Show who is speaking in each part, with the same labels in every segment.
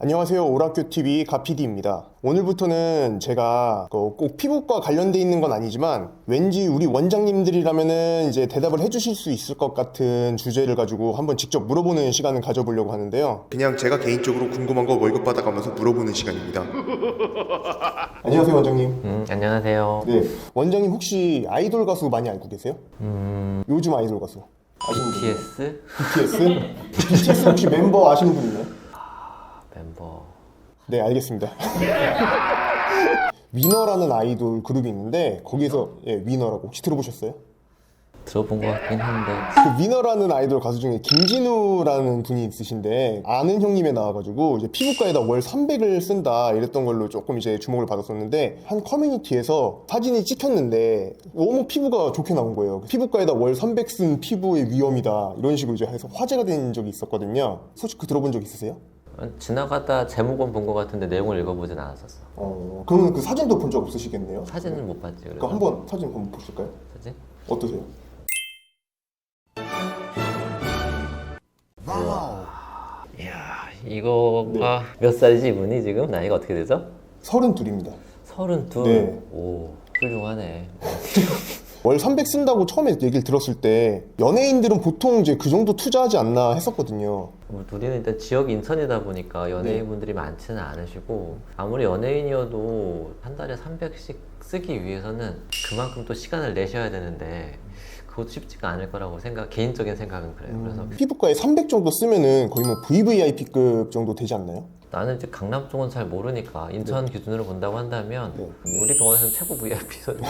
Speaker 1: 안녕하세요. 오락교TV 가피디입니다. 오늘부터는 제가 꼭 피부과 관련돼 있는 건 아니지만 왠지 우리 원장님들이라면은 이제 대답을 해주실 수 있을 것 같은 주제를 가지고 한번 직접 물어보는 시간을 가져보려고 하는데요. 그냥 제가 개인적으로 궁금한 거 월급 받아가면서 물어보는 시간입니다. 안녕하세요, 원장님.
Speaker 2: 안녕하세요.
Speaker 1: 네, 원장님 혹시 아이돌 가수 많이 알고 계세요? 요즘 아이돌 가수 아시는 분?
Speaker 2: BTS?
Speaker 1: BTS? BTS 혹시 멤버 아시는 분 있나요?
Speaker 2: 멤버.
Speaker 1: 네, 알겠습니다. 위너라는 아이돌 그룹이 있는데 거기서 위너라고 혹시 들어보셨어요?
Speaker 2: 들어본 것 같긴 한데.
Speaker 1: 그 위너라는 아이돌 가수 중에 김진우라는 분이 있으신데 아는 형님에 나와가지고 이제 피부과에다 월 300을 쓴다 이랬던 걸로 조금 이제 주목을 받았었는데 한 커뮤니티에서 사진이 찍혔는데 너무 피부가 좋게 나온 거예요. 피부과에다 월 300 쓴 피부의 위험이다 이런 식으로 이제 해서 화제가 된 적이 있었거든요. 솔직히 그 들어본 적 있으세요?
Speaker 2: 지나가다 제목은 본 것 같은데 내용을 읽어보진 않았었어.
Speaker 1: 그러면 그 사진도 본 적 없으시겠네요?
Speaker 2: 사진은 못 봤지. 그래서.
Speaker 1: 한번 사진 한번 보실까요?
Speaker 2: 사진?
Speaker 1: 어떠세요?
Speaker 2: 이야, 이거가 몇 살이지 이분이 지금? 나이가 어떻게 되죠?
Speaker 1: 32입니다.
Speaker 2: 32?
Speaker 1: 네.
Speaker 2: 오, 훌륭하네.
Speaker 1: 월 300 쓴다고 처음에 얘기를 들었을 때 연예인들은 보통 이제 그 정도 투자하지 않나 했었거든요.
Speaker 2: 우리는 일단 지역 인천이다 보니까 연예인분들이 많지는 않으시고 아무리 연예인이어도 한 달에 300씩 쓰기 위해서는 그만큼 또 시간을 내셔야 되는데 그것도 쉽지가 않을 거라고 개인적인 생각은 그래요. 그래서
Speaker 1: 피부과에 300 정도 쓰면은 거의 뭐 VVIP급 정도 되지 않나요?
Speaker 2: 나는 이제 강남 쪽은 잘 모르니까 인천 기준으로 본다고 한다면 우리 병원에서는 최고 VIP거든.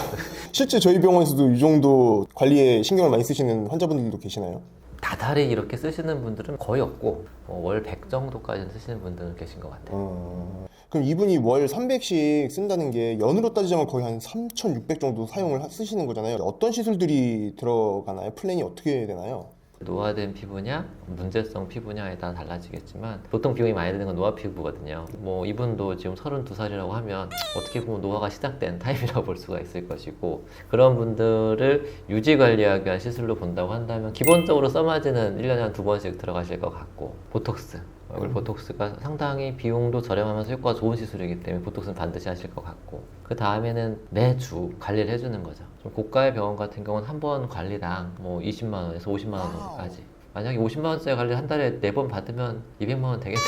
Speaker 1: 실제 저희 병원에서도 이 정도 관리에 신경을 많이 쓰시는 환자분들도 계시나요?
Speaker 2: 다달이 이렇게 쓰시는 분들은 거의 없고 월 100 정도까지는 쓰시는 분들은 계신 것 같아요.
Speaker 1: 그럼 이분이 월 300씩 쓴다는 게 연으로 따지자면 거의 한 3,600 정도 사용을 쓰시는 거잖아요. 어떤 시술들이 들어가나요? 플랜이 어떻게 되나요?
Speaker 2: 노화된 피부냐 문제성 피부냐에 따라 달라지겠지만 보통 비용이 많이 드는 건 노화 피부거든요. 뭐 이분도 지금 32살이라고 하면 어떻게 보면 노화가 시작된 타임이라고 볼 수가 있을 것이고 그런 분들을 유지 관리하기 위한 시술로 본다고 한다면 기본적으로 써마지는 1년에 한 2번씩 들어가실 것 같고 보톡스 얼굴 보톡스가 상당히 비용도 저렴하면서 효과가 좋은 시술이기 때문에 보톡스는 반드시 하실 것 같고 그 다음에는 매주 관리를 해주는 거죠. 좀 고가의 병원 같은 경우는 한 번 관리당 뭐 20만 원에서 50만 원 정도까지. 만약에 50만 원짜리 관리 한 달에 4번 받으면 200만 원 되겠네요.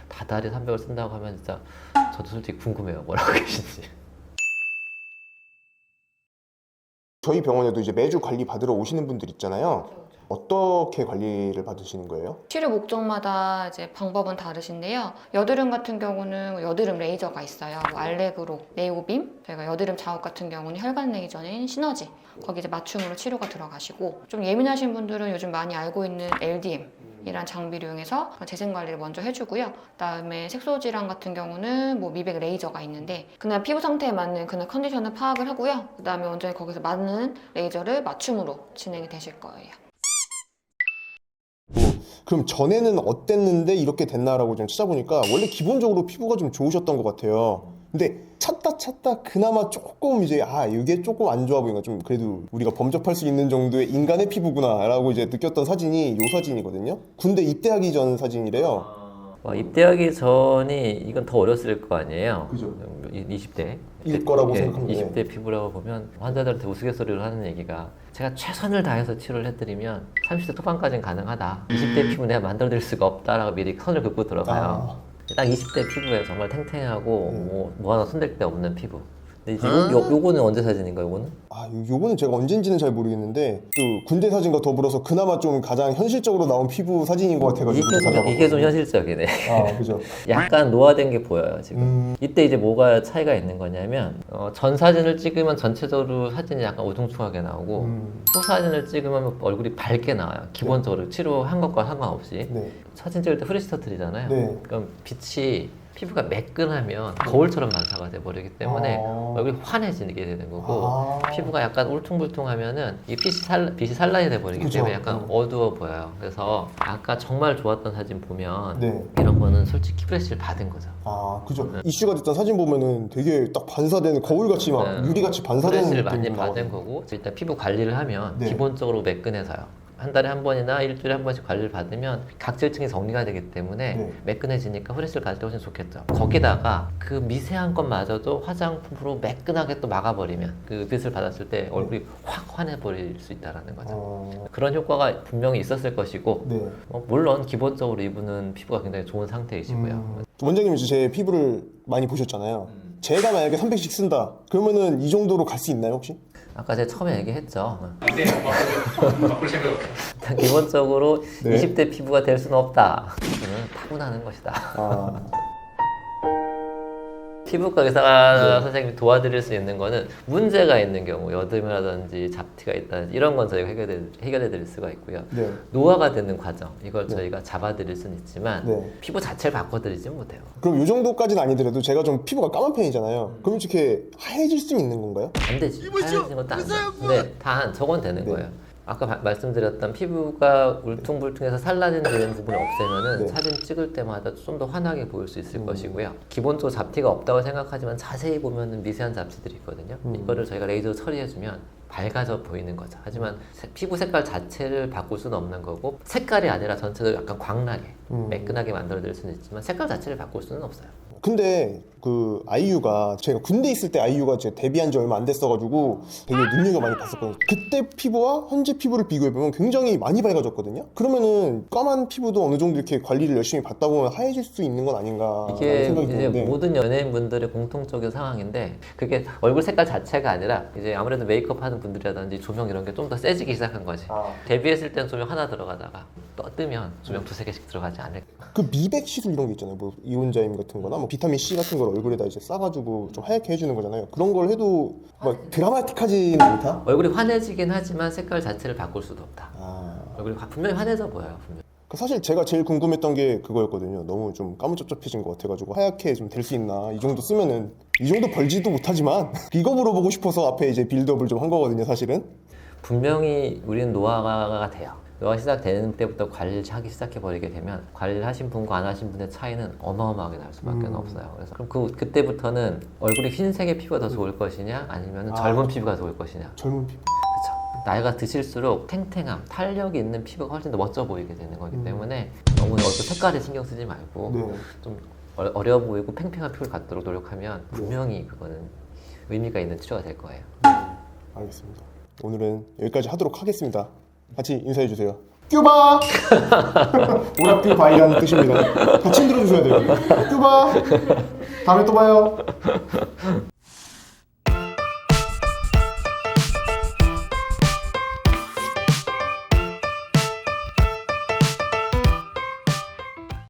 Speaker 2: 다달이 300을 쓴다고 하면 진짜 저도 솔직히 궁금해요. 뭐라고 계신지.
Speaker 1: 저희 병원에도 이제 매주 관리 받으러 오시는 분들 있잖아요. 어떻게 관리를 받으시는 거예요?
Speaker 3: 치료 목적마다 이제 방법은 다르신데요. 여드름 같은 경우는 여드름 레이저가 있어요. 뭐 알레그로, 네오빔, 저희가 여드름 자극 같은 경우는 혈관 레이저인 시너지. 거기 이제 맞춤으로 치료가 들어가시고 좀 예민하신 분들은 요즘 많이 알고 있는 LDM 이란 장비를 이용해서 재생 관리를 먼저 해주고요. 그다음에 색소 질환 같은 경우는 뭐 미백 레이저가 있는데 그날 피부 상태에 맞는 그날 컨디션을 파악을 하고요. 그다음에 원장이 거기서 맞는 레이저를 맞춤으로 진행이 되실 거예요.
Speaker 1: 그럼 전에는 어땠는데 이렇게 됐나라고 좀 찾아보니까 원래 기본적으로 피부가 좀 좋으셨던 것 같아요. 근데 찾다 그나마 조금 이제 이게 조금 안 좋아 보이니까 좀 그래도 우리가 범접할 수 있는 정도의 인간의 피부구나라고 이제 느꼈던 사진이 이 사진이거든요. 군대 입대하기 전 사진이래요.
Speaker 2: 입대하기 전이 이건 더 어렸을 거 아니에요.
Speaker 1: 그죠.
Speaker 2: 20대
Speaker 1: 일 거라고 생각합니다.
Speaker 2: 20대 피부라고 보면 환자들한테 우스갯소리를 하는 얘기가 제가 최선을 다해서 치료를 해드리면 30대 초반까지는 가능하다. 20대 피부 내가 만들어드릴 수가 없다라고 미리 선을 긋고 들어가요. 딱 20대 피부에 정말 탱탱하고 뭐 하나 손댈 데 없는 피부. 근데 이제 요거는 언제 사진인가 요거는?
Speaker 1: 요거는 제가 언젠지는 잘 모르겠는데 또 군대 사진과 더불어서 그나마 좀 가장 현실적으로 나온 피부 사진인 것 같아가지고
Speaker 2: 이게 좀 현실적이네.
Speaker 1: 그죠.
Speaker 2: 약간 노화된 게 보여요 지금. 이때 이제 뭐가 차이가 있는 거냐면 전 사진을 찍으면 전체적으로 사진이 약간 우중충하게 나오고 후 사진을 찍으면 얼굴이 밝게 나와요. 기본적으로 치료한 것과 상관없이.
Speaker 1: 네.
Speaker 2: 사진 찍을 때 프리스터틀이잖아요.
Speaker 1: 네.
Speaker 2: 그럼 빛이 피부가 매끈하면 거울처럼 반사가 돼버리기 때문에 얼굴이 환해지게 되는 거고 피부가 약간 울퉁불퉁하면은 이 빛이 산란이 돼버리기
Speaker 1: 그쵸.
Speaker 2: 때문에 약간 어두워 보여요. 그래서 아까 정말 좋았던 사진 보면
Speaker 1: 네.
Speaker 2: 이런 거는 솔직히 프레시를 받은 거죠.
Speaker 1: 그죠. 이슈가 됐던 사진 보면은 되게 딱 반사되는 거울같이 막 유리같이 반사되는
Speaker 2: 프레시를 많이
Speaker 1: 느낌이
Speaker 2: 받은
Speaker 1: 나거든요.
Speaker 2: 거고 일단 피부 관리를 하면
Speaker 1: 네.
Speaker 2: 기본적으로 매끈해서요. 한 달에 한 번이나 일주일에 한 번씩 관리를 받으면 각질층이 정리가 되기 때문에
Speaker 1: 네.
Speaker 2: 매끈해지니까 후레쉬를 가질 때 훨씬 좋겠죠. 거기다가 그 미세한 것마저도 화장품으로 매끈하게 또 막아버리면 그 빛을 받았을 때 얼굴이 확 환해버릴 수 있다는 거죠. 그런 효과가 분명히 있었을 것이고
Speaker 1: 네.
Speaker 2: 물론 기본적으로 이분은 피부가 굉장히 좋은 상태이시고요.
Speaker 1: 원장님이 이제 제 피부를 많이 보셨잖아요. 제가 만약에 300씩 쓴다. 그러면은 이 정도로 갈 수 있나요 혹시?
Speaker 2: 아까 제가 처음에 얘기했죠.
Speaker 4: 네, 바꿀 생각 없어요.
Speaker 2: 일단 기본적으로
Speaker 1: 네.
Speaker 2: 20대 피부가 될 수는 없다. 피부는 타고나는 것이다.
Speaker 1: 아,
Speaker 2: 피부과 의사 선생님이 도와드릴 수 있는 거는 문제가 있는 경우, 여드름이라든지 잡티가 있다든지 이런 건 저희가 해결해 드릴 수가 있고요.
Speaker 1: 네.
Speaker 2: 노화가 되는 과정, 이걸
Speaker 1: 네.
Speaker 2: 저희가 잡아드릴 수는 있지만
Speaker 1: 네.
Speaker 2: 피부 자체를 바꿔드리지 못해요.
Speaker 1: 그럼 이 정도까지는 아니더라도 제가 좀 피부가 까만 편이잖아요. 그럼 이렇게 하얘질 수 있는 건가요?
Speaker 2: 안 되지. 하얘지는 것도 안 돼. 근데 단 저건 되는
Speaker 1: 네.
Speaker 2: 거예요. 아까 말씀드렸던 피부가 울퉁불퉁해서 산란되는 부분을 없애면은
Speaker 1: 네.
Speaker 2: 사진 찍을 때마다 좀 더 환하게 보일 수 있을 것이고요. 기본적으로 잡티가 없다고 생각하지만 자세히 보면은 미세한 잡티들이 있거든요. 이거를 저희가 레이저로 처리해주면 밝아져 보이는 거죠. 하지만 피부 색깔 자체를 바꿀 수는 없는 거고 색깔이 아니라 전체적으로 약간 광나게 매끈하게 만들어드릴 수는 있지만 색깔 자체를 바꿀 수는 없어요.
Speaker 1: 근데 그 아이유가 제가 군대 있을 때 아이유가 제가 데뷔한 지 얼마 안 됐어가지고 되게 눈여겨 많이 봤었거든요. 그때 피부와 현재 피부를 비교해보면 굉장히 많이 밝아졌거든요. 그러면은 까만 피부도 어느 정도 이렇게 관리를 열심히 받다 보면 하얘질 수 있는 건 아닌가
Speaker 2: 이게
Speaker 1: 생각이
Speaker 2: 이제
Speaker 1: 드는데.
Speaker 2: 모든 연예인분들의 공통적인 상황인데 그게 얼굴 색깔 자체가 아니라 이제 아무래도 메이크업 하는 분들이라든지 조명 이런 게 좀 더 세지기 시작한 거지. 데뷔했을 때는 조명 하나 들어가다가 뜨면 조명 두세 개씩 들어가지 않을까.
Speaker 1: 그 미백 시술 이런 게 있잖아요. 뭐 이온자임 같은 거나 뭐 비타민 C 같은 걸 얼굴에다 이제 싸가지고 좀 하얗게 해주는 거잖아요. 그런 걸 해도 막 드라마틱하지는 않다?
Speaker 2: 얼굴이 환해지긴 하지만 색깔 자체를 바꿀 수도 없다.
Speaker 1: 아.
Speaker 2: 얼굴이 분명히 환해져 보여요. 분명히.
Speaker 1: 사실 제가 제일 궁금했던 게 그거였거든요. 너무 좀 까무잡잡해진 것 같아가지고 하얗게 좀 될 수 있나. 이 정도 쓰면은 이 정도 벌지도 못하지만 이거 물어보고 싶어서 앞에 이제 빌드업을 좀 한 거거든요. 사실은.
Speaker 2: 분명히 우리는 노화가 돼요. 노화 시작되는 때부터 관리를 하기 시작해버리게 되면 관리를 하신 분과 안 하신 분의 차이는 어마어마하게 날 수밖에 없어요. 그래서 그럼 그때부터는 얼굴이 흰색의 피부가 더 좋을 것이냐 아니면 젊은 피부가 좋을 것이냐.
Speaker 1: 젊은 피부.
Speaker 2: 그렇죠. 나이가 드실수록 탱탱함, 탄력이 있는 피부가 훨씬 더 멋져 보이게 되는 거기 때문에 너무 얼굴 색깔에 신경 쓰지 말고
Speaker 1: 네.
Speaker 2: 좀 어려 보이고 팽팽한 피부를 갖도록 노력하면 분명히 그거는 의미가 있는 치료가 될 거예요.
Speaker 1: 알겠습니다. 오늘은 여기까지 하도록 하겠습니다. 같이 인사해 주세요. 큐바! 오락뷰 바이라는 뜻입니다. 같이 흔들어 주셔야 돼요. 큐바! 다음에 또 봐요.